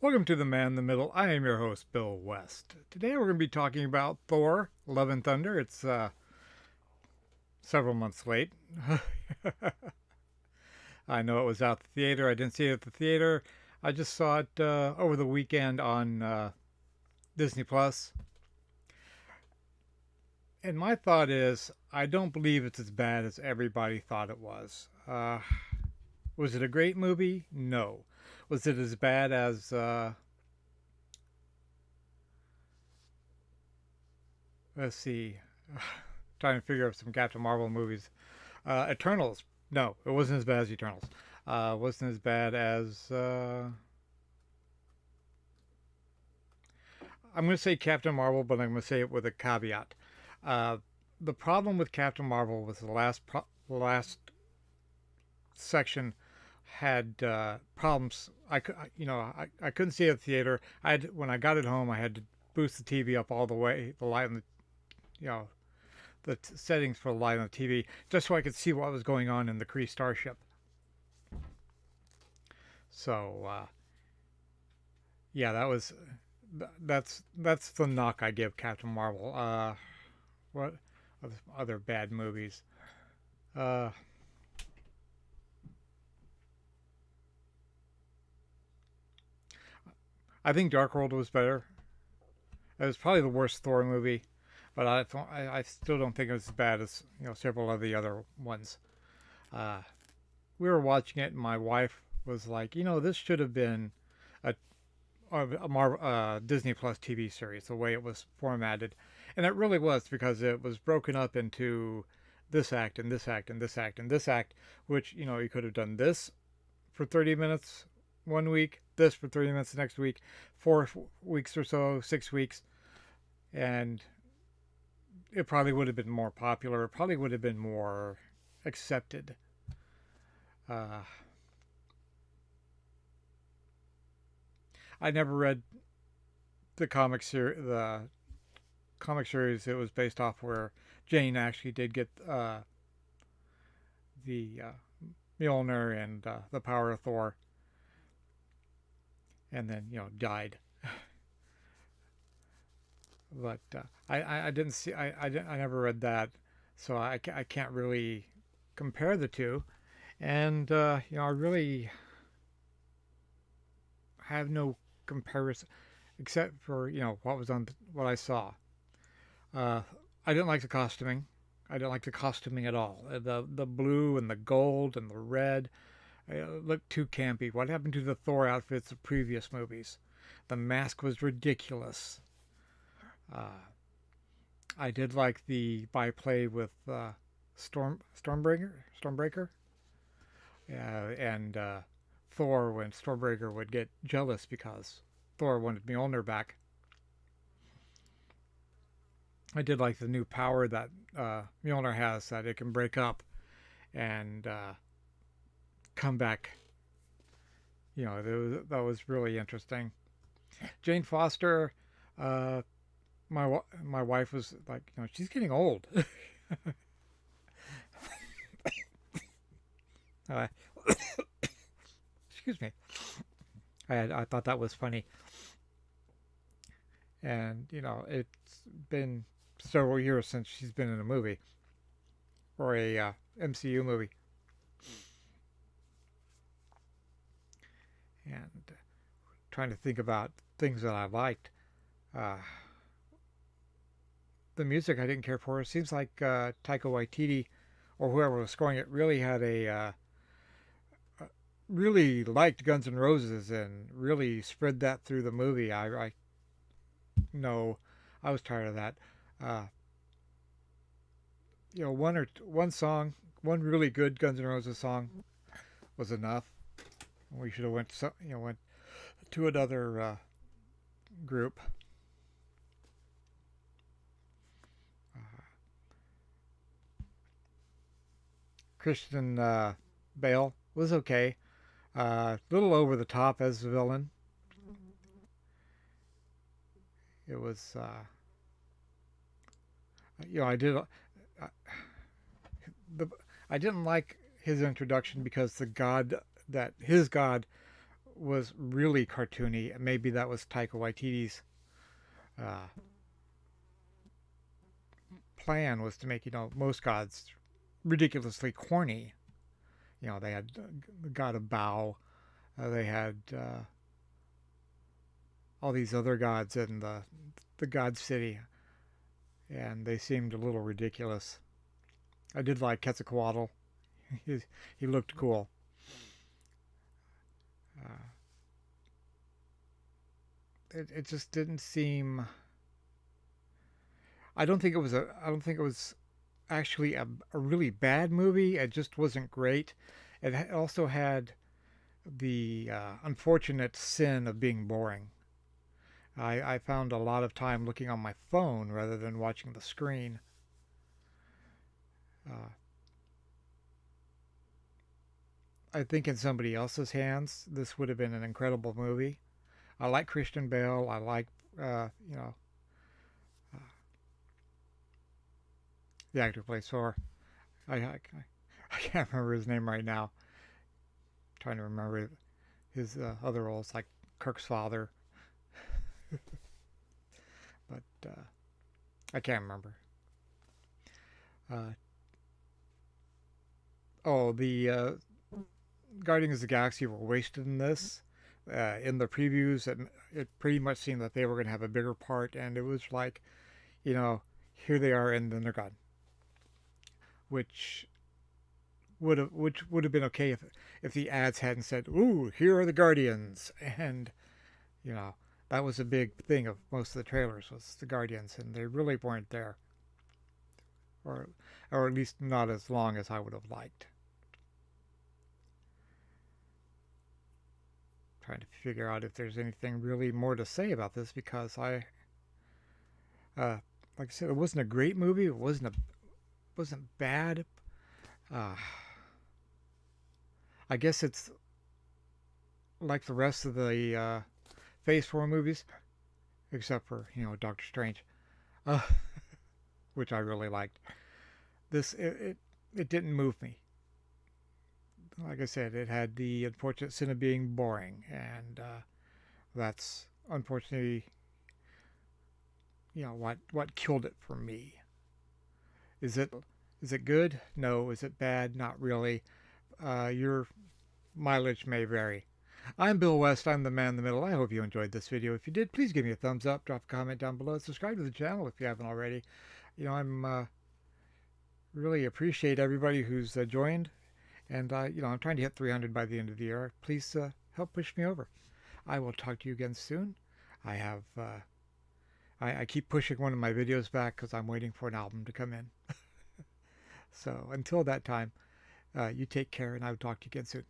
Welcome to The Man in the Middle. I am your host, Bill West. Today we're going to be talking about Thor, Love and Thunder. It's several months late. I know it was out the theater. I didn't see it at the theater. I just saw it over the weekend on Disney Plus. And my thought is, I don't believe it's as bad as everybody thought it was. Was it a great movie? No. Was it as bad as let's see, trying to figure out some Captain Marvel movies. Eternals. No, it wasn't as bad as Eternals. Wasn't as bad as. I'm going to say Captain Marvel, but I'm going to say it with a caveat. Uh, the problem with Captain Marvel was the last section had problems. I couldn't see it at the theater. When I got it home, I had to boost the TV up all the way, the light on the you know settings for the light on the TV, just so I could see what was going on in the Kree starship. So yeah, that's the knock I give Captain Marvel. What other bad movies? Uh, I think Dark World was better. It was probably the worst Thor movie, but I still don't think it was as bad as several of the other ones. Uh, we were watching it, and my wife was like, this should have been a Disney Plus TV series, the way it was formatted, and it really was because it was broken up into this act and this act and this act and this act, which you could have done this for 30 minutes one week, this for 30 minutes the next week, 4 weeks or so, 6 weeks, and it probably would have been more popular. It probably would have been more accepted. Uh, I never read the comic series it was based off, where Jane actually did get the Mjolnir and the power of Thor, and then died. But I didn't see I never read that, so I can't really compare the two, and I really have no comparison except for what I saw. Uh, I didn't like the costuming. I didn't like the costuming at all. The blue and the gold and the red, it looked too campy. What happened to the Thor outfits of previous movies? The mask was ridiculous. Uh, I did like the byplay with Stormbreaker, and Thor, when Stormbreaker would get jealous because Thor wanted Mjolnir back. I did like the new power that Mjolnir has, that it can break up and come back. That was really interesting. Jane Foster, uh, my wife was like, she's getting old. uh, Excuse me. I thought that was funny, and it's been several years since she's been in a movie or a MCU movie, and trying to think about things that I liked. Uh, the music I didn't care for. It seems like Taika Waititi or whoever was scoring it really had really liked Guns N' Roses and really spread that through the movie. I no, I was tired of that. Uh, one song, one really good Guns N' Roses song was enough. We should have went to another group. Uh, Christian Bale was okay. A little over the top as the villain. It was, I did. The I didn't like his introduction because the god that his god was really cartoony. Maybe that was Taika Waititi's uh, plan, was to make, most gods ridiculously corny. They had the god of Bao. They had all these other gods in the god city, and they seemed a little ridiculous. I did like Quetzalcoatl. he, he looked cool. Uh, it just didn't seem. I don't think it was actually a really bad movie. It just wasn't great. It also had the unfortunate sin of being boring. I found a lot of time looking on my phone rather than watching the screen. Uh, I think in somebody else's hands, this would have been an incredible movie. I like Christian Bale. I like, uh, the actor who plays Thor. I can't remember his name right now. I'm trying to remember his other roles, like Kirk's father, but I can't remember. Uh, the Guardians of the Galaxy were wasted in this. In the previews, it pretty much seemed that they were going to have a bigger part, and it was like, you know, here they are, and then they're gone. Which would have been okay if the ads hadn't said, "Ooh, here are the Guardians," and you know that was a big thing of most of the trailers, was the Guardians, and they really weren't there, or or at least not as long as I would have liked. Trying to figure out if there's anything really more to say about this, because uh, like I said, it wasn't a great movie. It wasn't bad. Uh, I guess it's like the rest of the Phase 4 movies, except for, Doctor Strange, uh, which I really liked. It didn't move me. Like I said, it had the unfortunate sin of being boring, and that's unfortunately, what killed it for me. Is it is it good? No. Is it bad? Not really. Your mileage may vary. I'm Bill West. I'm the man in the middle. I hope you enjoyed this video. If you did, please give me a thumbs up, drop a comment down below, subscribe to the channel if you haven't already. I'm really appreciate everybody who's joined, and I'm trying to hit 300 by the end of the year. Please help push me over. I will talk to you again soon. I have I keep pushing one of my videos back because I'm waiting for an album to come in. So until that time, you take care, and I will talk to you again soon.